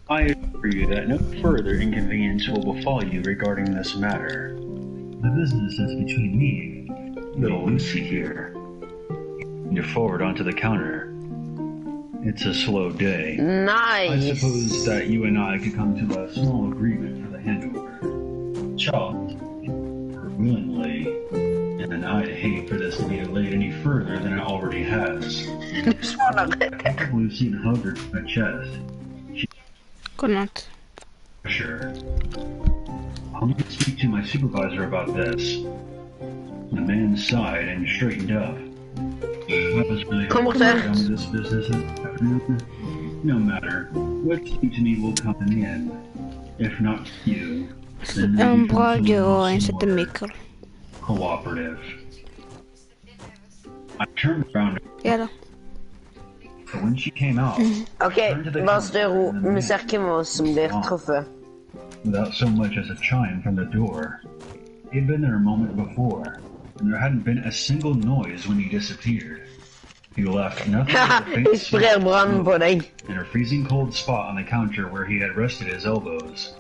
I assure you that no further inconvenience will befall you regarding this matter. The business is between me and little Lucy here. You're forward onto the counter. It's a slow day. Nice. I suppose that you and I could come to a small agreement for the handover. Child, willingly, and I'd hate for this to be delayed any further than it already has. I picked up Lucy and hugged her to my chest. Good night. Sure. I'll need to speak to my supervisor about this. The man sighed and straightened up. I was really hoping to with this business this afternoon. No matter. What's due to me will come in the end. If not you, then maybe more cooperative. I turned around. Ja då. But when she came out, Bare stå i ro. Vi ser hvem av oss som blir truffet. Without so much as a chime from the door. He'd been there a moment before, and there hadn't been a single noise when he disappeared. He left nothing but a faint smoke and a freezing cold spot on the counter where he had rested his elbows.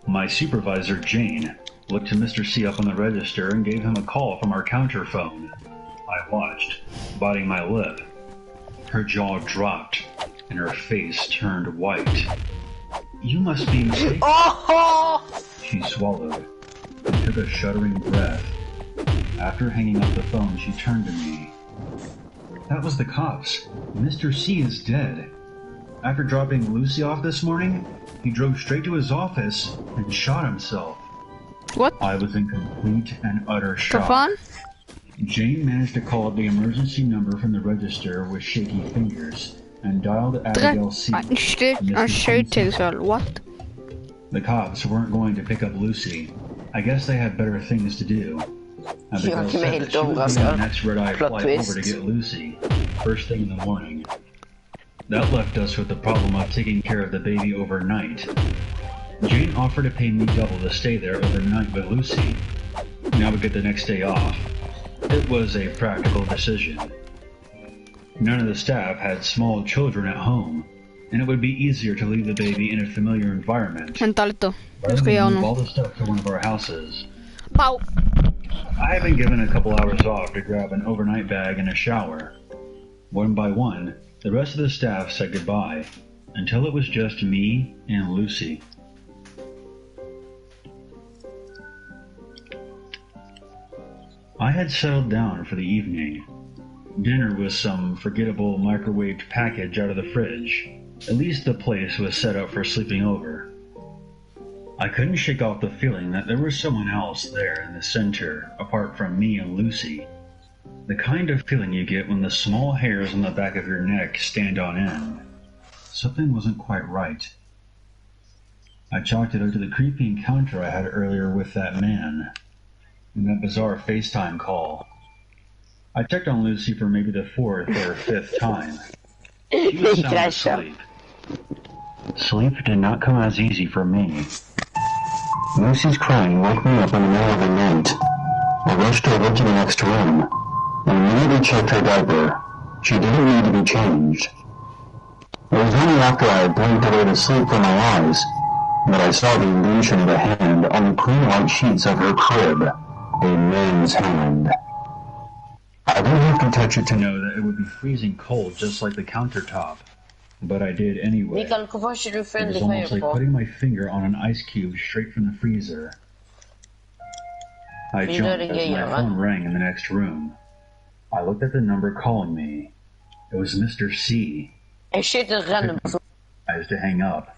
My supervisor, Jane, looked to Mr. C up on the register and gave him a call from our counter phone. I watched, biting my lip. Her jaw dropped, and her face turned white. You must be mistaken. She swallowed and took a shuddering breath. After hanging up the phone, she turned to me. That was the cops. Mr. C is dead. After dropping Lucy off this morning, he drove straight to his office and shot himself. What? I was in complete and utter shock. Jane managed to call up the emergency number from the register with shaky fingers and dialed Abigail C. What? The cops weren't going to pick up Lucy. I guess they had better things to do. Abigail said that she would be on the next red-eye flight over to get Lucy, first thing in the morning. That left us with the problem of taking care of the baby overnight. Jane offered to pay me double to stay there overnight with Lucy. Now we get the next day off. It was a practical decision. None of the staff had small children at home, and it would be easier to leave the baby in a familiar environment. Rather than move all the stuff to one of our houses. I had been given a couple hours off to grab an overnight bag and a shower. One by one, the rest of the staff said goodbye, until it was just me and Lucy. I had settled down for the evening. Dinner was some forgettable microwaved package out of the fridge. At least the place was set up for sleeping over. I couldn't shake off the feeling that there was someone else there in the center, apart from me and Lucy. The kind of feeling you get when the small hairs on the back of your neck stand on end. Something wasn't quite right. I chalked it up to the creepy encounter I had earlier with that man, and that bizarre FaceTime call. I checked on Lucy for maybe the 4th or 5th time. She was sound asleep. Sleep did not come as easy for me. Lucy's crying woke me up in the middle of the night. I rushed over to the next room and immediately checked her diaper. She didn't need to be changed. It was only after I had blinked away to sleep from my eyes that I saw the illusion of a hand on the clean white sheets of her crib. A man's hand. I didn't have to touch it to know that it would be freezing cold just like the countertop. But I did anyway. It was almost like putting my finger on an ice cube straight from the freezer. I jumped as my phone rang in the next room. I looked at the number calling me. It was Mr. C. I was to hang up.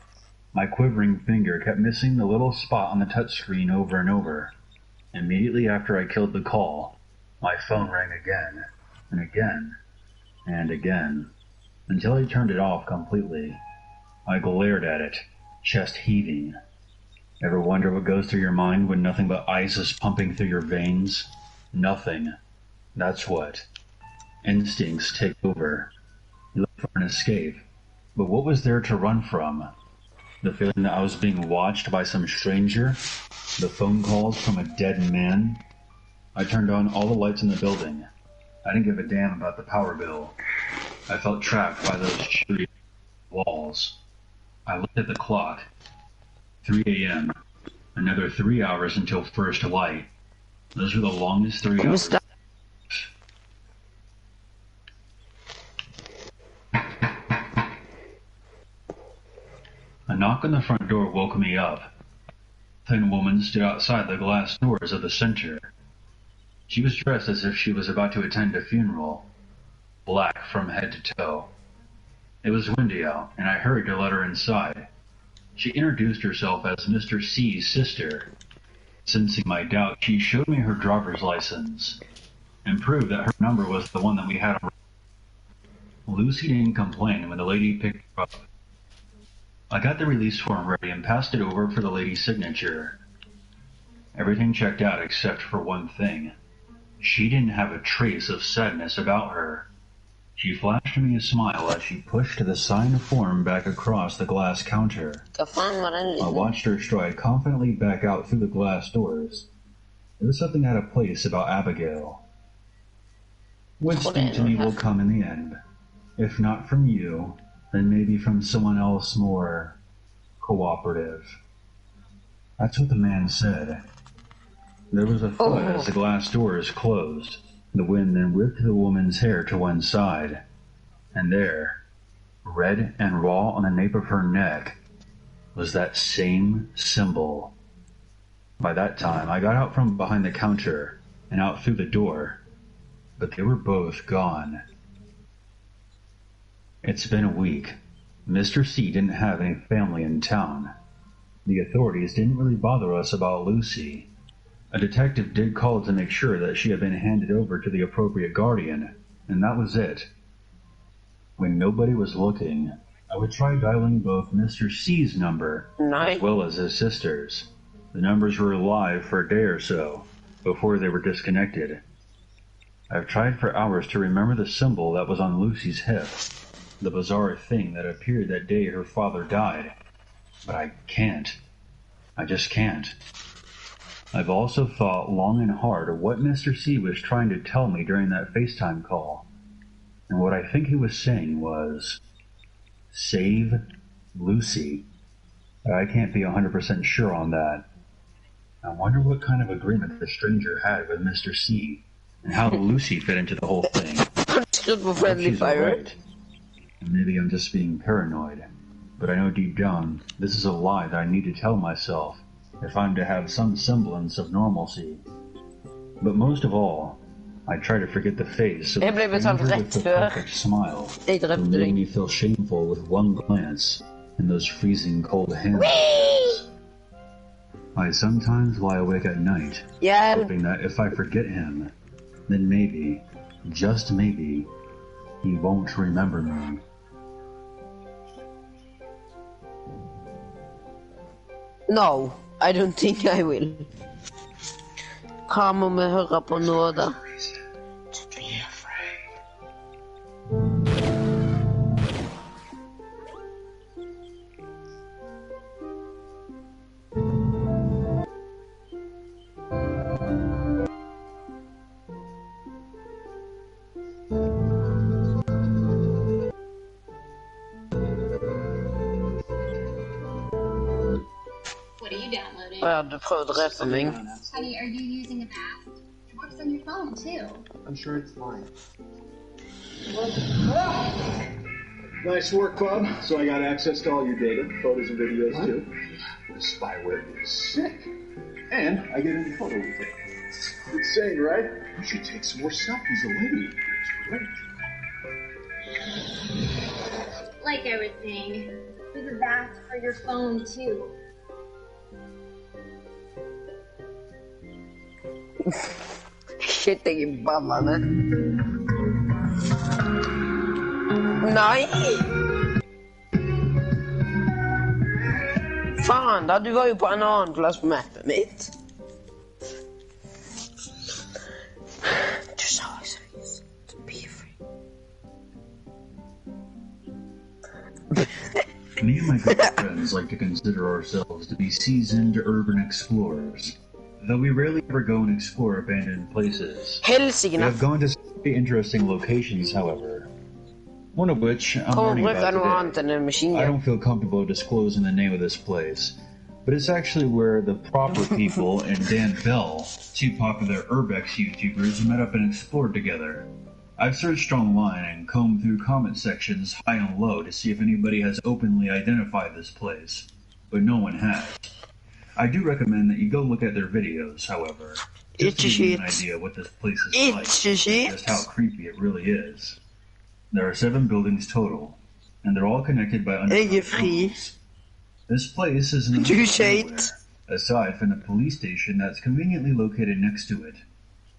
My quivering finger kept missing the little spot on the touchscreen over and over. Immediately after I killed the call, my phone rang again, and again, and again, until I turned it off completely. I glared at it, chest heaving. Ever wonder what goes through your mind when nothing but ice is pumping through your veins? Nothing. That's what. Instincts take over. You look for an escape, but what was there to run from? The feeling that I was being watched by some stranger? The phone calls from a dead man? I turned on all the lights in the building. I didn't give a damn about the power bill. I felt trapped by those cheery walls. I looked at the clock. 3 a.m. Another 3 hours until first light. Those were the longest 3 hours. A knock on the front door woke me up. A thin woman stood outside the glass doors of the center. She was dressed as if she was about to attend a funeral, black from head to toe. It was windy out, and I hurried to let her inside. She introduced herself as Mr. C's sister. Sensing my doubt, she showed me her driver's license and proved that her number was the one that we had on. Lucy didn't complain when the lady picked her up. I got the release form ready and passed it over for the lady's signature. Everything checked out except for one thing. She didn't have a trace of sadness about her. She flashed me a smile as she pushed the signed form back across the glass counter. I watched her stride confidently back out through the glass doors. There was something out of place about Abigail. Winston to me will come in the end. If not from you, then maybe from someone else more cooperative. That's what the man said. There was a thud as the glass doors closed. The wind then whipped the woman's hair to one side. And there, red and raw on the nape of her neck, was that same symbol. By that time, I got out from behind the counter and out through the door, but they were both gone. It's been a week. Mr. C didn't have any family in town. The authorities didn't really bother us about Lucy. A detective did call to make sure that she had been handed over to the appropriate guardian, and that was it. When nobody was looking, I would try dialing both Mr. C's number as well as his sister's. The numbers were live for a day or so before they were disconnected. I've tried for hours to remember the symbol that was on Lucy's hip, the bizarre thing that appeared that day her father died, but I can't. I just can't. I've also thought long and hard of what Mr. C was trying to tell me during that FaceTime call, and what I think he was saying was, save Lucy. But I can't be 100% sure on that. I wonder what kind of agreement the stranger had with Mr. C, and how Lucy fit into the whole thing. She's alright. And maybe I'm just being paranoid, but I know deep down this is a lie that I need to tell myself if I'm to have some semblance of normalcy. But most of all, I try to forget the face of the stranger with the perfect smile who made me feel shameful with one glance and those freezing cold hands. I sometimes lie awake at night, hoping that if I forget him, then maybe, just maybe, he won't remember me. No, I don't think I will. Kommer med höra på nåda. Du prøvde rett for meg. Honey, are you using an app? It works on your phone too. I'm sure it's fine. Nice work, Bob. So I got access to all your data, photos and videos too. The spyware is sick. And I get into photo with it. Insane, right? You should take some more selfies of lady. It's great. Like everything, there's a bath for your phone too. Shit i ballene. Nei! Fan da, du var jo på en annen plass på mappet mitt. Du sa jo seriøst. Be free. Me and my good friends like to consider ourselves to be seasoned urban explorers. Though we rarely ever go and explore abandoned places. We have gone to some very interesting locations, however. One of which I'm Kom learning bruk about noe annet today. enn en I maskinje. don't feel comfortable disclosing the name of this place, but it's actually where the Proper People and Dan Bell, two popular Urbex YouTubers, met up and explored together. I've searched online and combed through comment sections high and low to see if anybody has openly identified this place, but no one has. I do recommend that you go look at their videos, however, just to give you an idea of what this place is like and just how creepy it really is. There are 7 buildings total, and they're all connected by underground tunnels. This place is in the middle of nowhere, aside from the police station that's conveniently located next to it.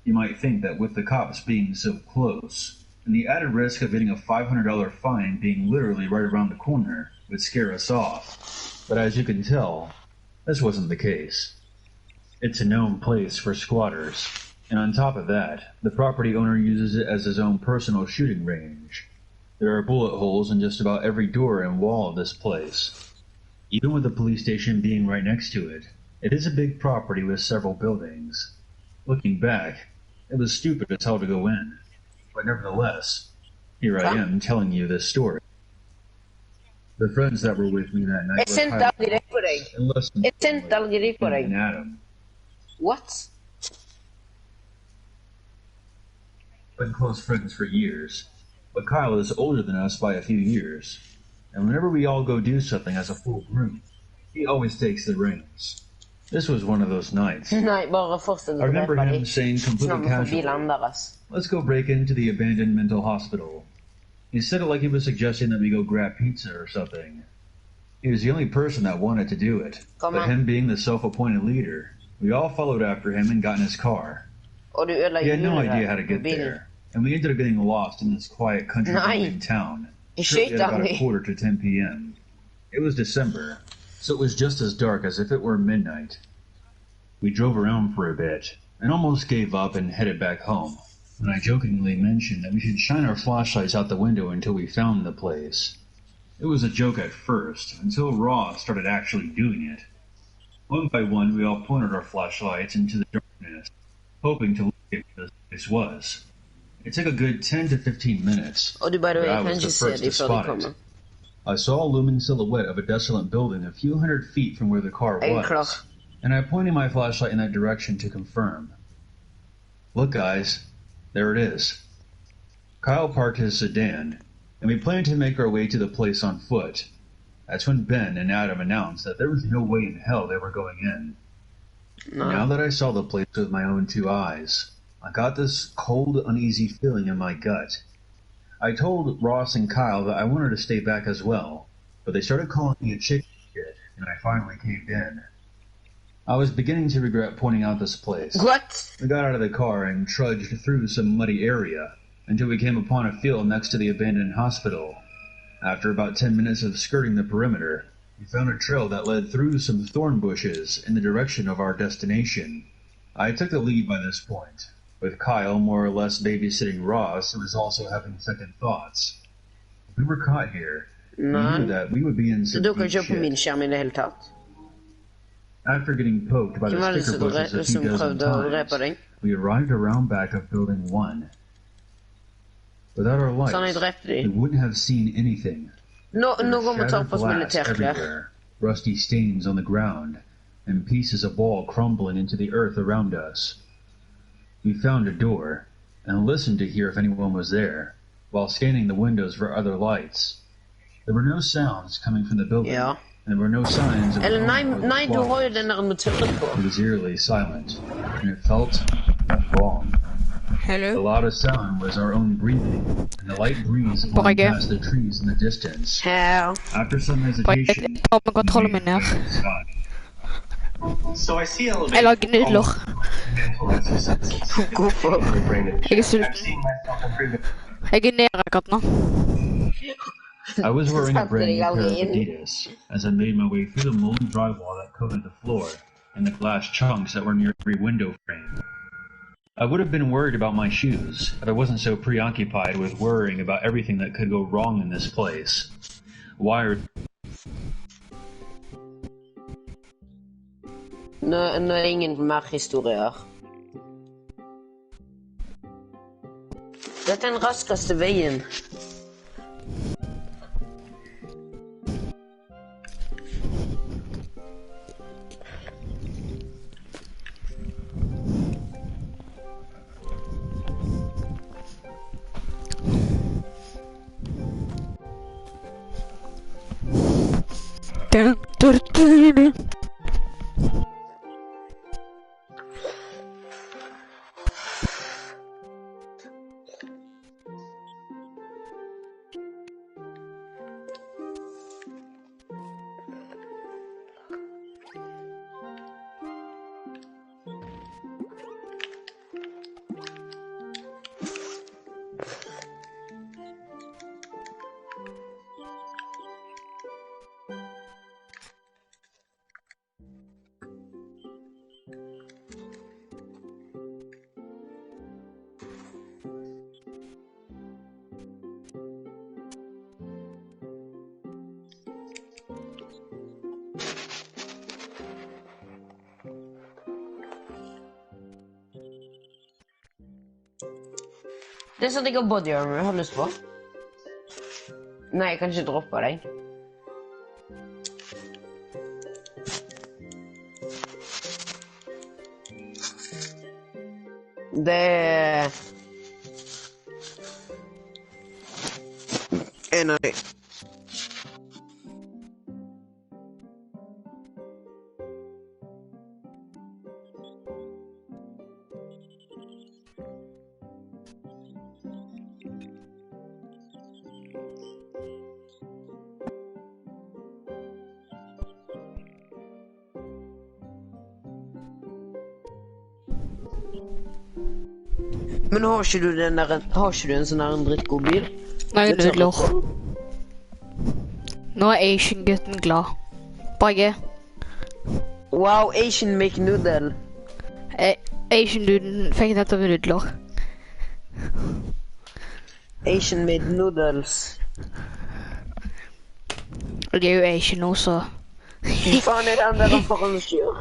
You might think that with the cops being so close, and the added risk of getting a $500 fine being literally right around the corner would scare us off, but as you can tell, this wasn't the case. It's a known place for squatters, and on top of that, the property owner uses it as his own personal shooting range. There are bullet holes in just about every door and wall of this place. Even with the police station being right next to it, it is a big property with several buildings. Looking back, it was stupid as hell to go in, but nevertheless, here I am telling you this story. The friends that were with me that night were Kyle and less than and Adam. What? Been close friends for years, but Kyle is older than us by a few years, and whenever we all go do something as a full group, he always takes the reins. This was one of those nights. Nei, bare fortsett I å remember drepe him dem. saying completely Snart må få casually, bilene deres. "Let's go break into the abandoned mental hospital." He said it like he was suggesting that we go grab pizza or something. He was the only person that wanted to do it, Come but on. him being the self-appointed leader, we all followed after him and got in his car. Og du ødela He had no hjulet idea how to på get bilen. there, and we ended up getting lost in this quiet country Nei. town. Jeg Shortly at skyter about meg. a quarter to 10 p.m. It was December, so it was just as dark as if it were midnight. We drove around for a bit, and almost gave up and headed back home, when I jokingly mentioned that we should shine our flashlights out the window until we found the place. It was a joke at first, until Ross started actually doing it. One by one, we all pointed our flashlights into the darkness, hoping to locate where this place was. It took a good 10 to 15 minutes, Og du by the but way, I kan was ikke the se first dem to før de spot kommer. it. I saw a looming silhouette of a desolate building a few hundred feet from where the car Jeg er klar. was, and I pointed my flashlight in that direction to confirm. Look, guys, there it is. Kyle parked his sedan, and we planned to make our way to the place on foot. That's when Ben and Adam announced that there was no way in hell they were going in. Now that I saw the place with my own 2 eyes, I got this cold, uneasy feeling in my gut. I told Ross and Kyle that I wanted to stay back as well, but they started calling me a chicken shit, and I finally caved in. I was beginning to regret pointing out this place. What? We got out of the car and trudged through some muddy area until we came upon a field next to the abandoned hospital. After about 10 minutes of skirting the perimeter, we found a trail that led through some thorn bushes in the direction of our destination. I took the lead by this point, with Kyle more or less babysitting Ross, who was also having second thoughts. If we were caught here, we knew that we would be in Så some du kan deep ikke på min shit. skjerm i det hele tatt. After getting poked by Hvem var the det sticker bushes a som few dozen prøvde å drepe times, deg? we arrived around back of building 1. Without our Så han lights, drepte we dem. wouldn't have seen anything. Nå There går vi were og tar shattered på oss glass militærklær. everywhere, rusty stains on the ground, and pieces of wall crumbling into the earth around us. We found a door, and listened to hear if anyone was there, while scanning the windows for other lights. There were no sounds coming from the building, Ja. and there were no signs of Eller nei, movement or nei, du har jo applause. den der med tørret på. It was eerily silent, and it felt wrong. The Hello? loudest sound was our own breathing, and the light breeze blowing Borge. past the trees in the distance. Her. After some Bare hesitation, jeg tar med kontrollen min her. So I see Jeg elevators. lager nudler. Hvorfor? Jeg er I've sulten. seen myself improve. Jeg er nede akkurat nå. I was wearing a brand new pair of Something Adidas as I made my way through the moldy drywall that coated the floor and the glass chunks that were near every window frame. I would have been worried about my shoes if I wasn't so preoccupied with worrying about everything that could go wrong in this place. Wired Nå er det ingen mer historier. Dette er den raskeste veien. Det er sånn at jeg har body armor jeg har lyst på. Nei, jeg kan ikke droppe deg. Det er... en av de. Men har ikke du den der, har ikke du en sånn her en drittgod bil? Nei, nudler. Nå er Asian-gutten glad. Bagge. Wow, Asian make noodle. Asian-duden fikk nettopp nudler. Asian made noodles. Og de er jo Asian også. Hva faen er den der foran styr?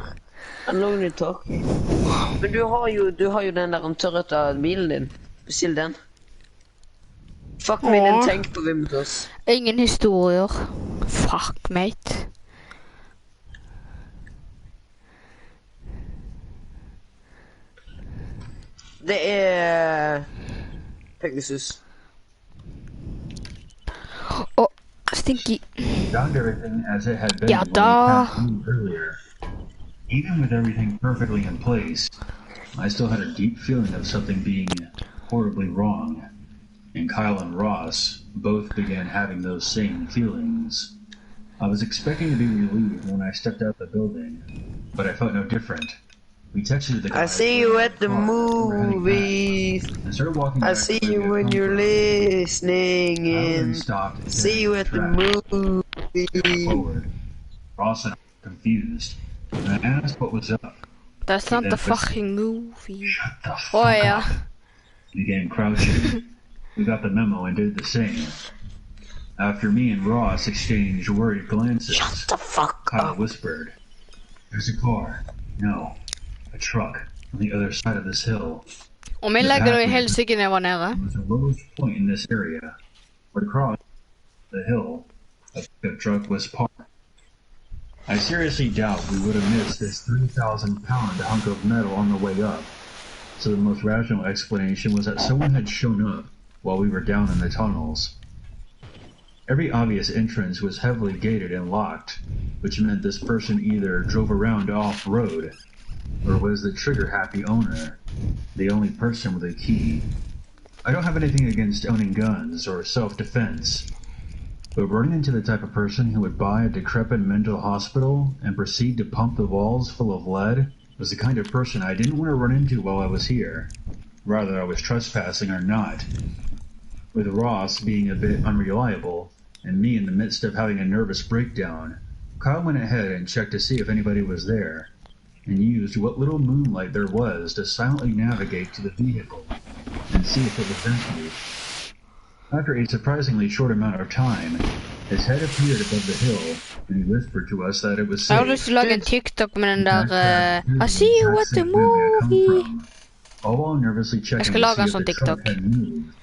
Alone talk. Men du har jo den der tørrete bilen din. Bestill den. Fuck me, den tenk på Vimtos. Ingen historier. Fuck, mate. Det er... Pegasus. Åh, Stinky. Found everything as it had been Ja, when we da. passed through earlier. Even with everything perfectly in place, I still had a deep feeling of something being horribly wrong. And Kyle and Ross both began having those same feelings. I was expecting to be relieved when I stepped out the building, but I felt no different. We texted the guys. I see you at the when we were heading back, movies. and started walking I back see to where you we had when come you're from. listening Kyle then in. stopped and See you at the movies. forward. Ross and I were confused, and I asked what was up. That's not the fucking movie. Shut the fuck Oh yeah. up. We began crouching. We got the memo and did the same. After me and Ross exchanged worried glances, Shut the fuck Kyle up. whispered, "There's a car. No, a truck on the other side of this hill." Om jeg legger noe i helsike når jeg var nede. There was a lowest point in this area, but across the hill, a pickup truck was parked. I seriously doubt we would have missed this 3,000-pound hunk of metal on the way up. So the most rational explanation was that someone had shown up while we were down in the tunnels. Every obvious entrance was heavily gated and locked, which meant this person either drove around off-road or was the trigger-happy owner, the only person with a key. I don't have anything against owning guns or self-defense, but running into the type of person who would buy a decrepit mental hospital and proceed to pump the walls full of lead was the kind of person I didn't want to run into while I was here, whether I was trespassing or not. With Ross being a bit unreliable, and me in the midst of having a nervous breakdown, Kyle went ahead and checked to see if anybody was there, and used what little moonlight there was to silently navigate to the vehicle and see if it was empty. After a surprisingly short amount of time, his head appeared above the hill, and he whispered to us that it was Jeg har safe. lyst til å lage en TikTok med den der I see you at the movie. All while nervously checking skal to lage see en if sånn the truck TikTok. had moved.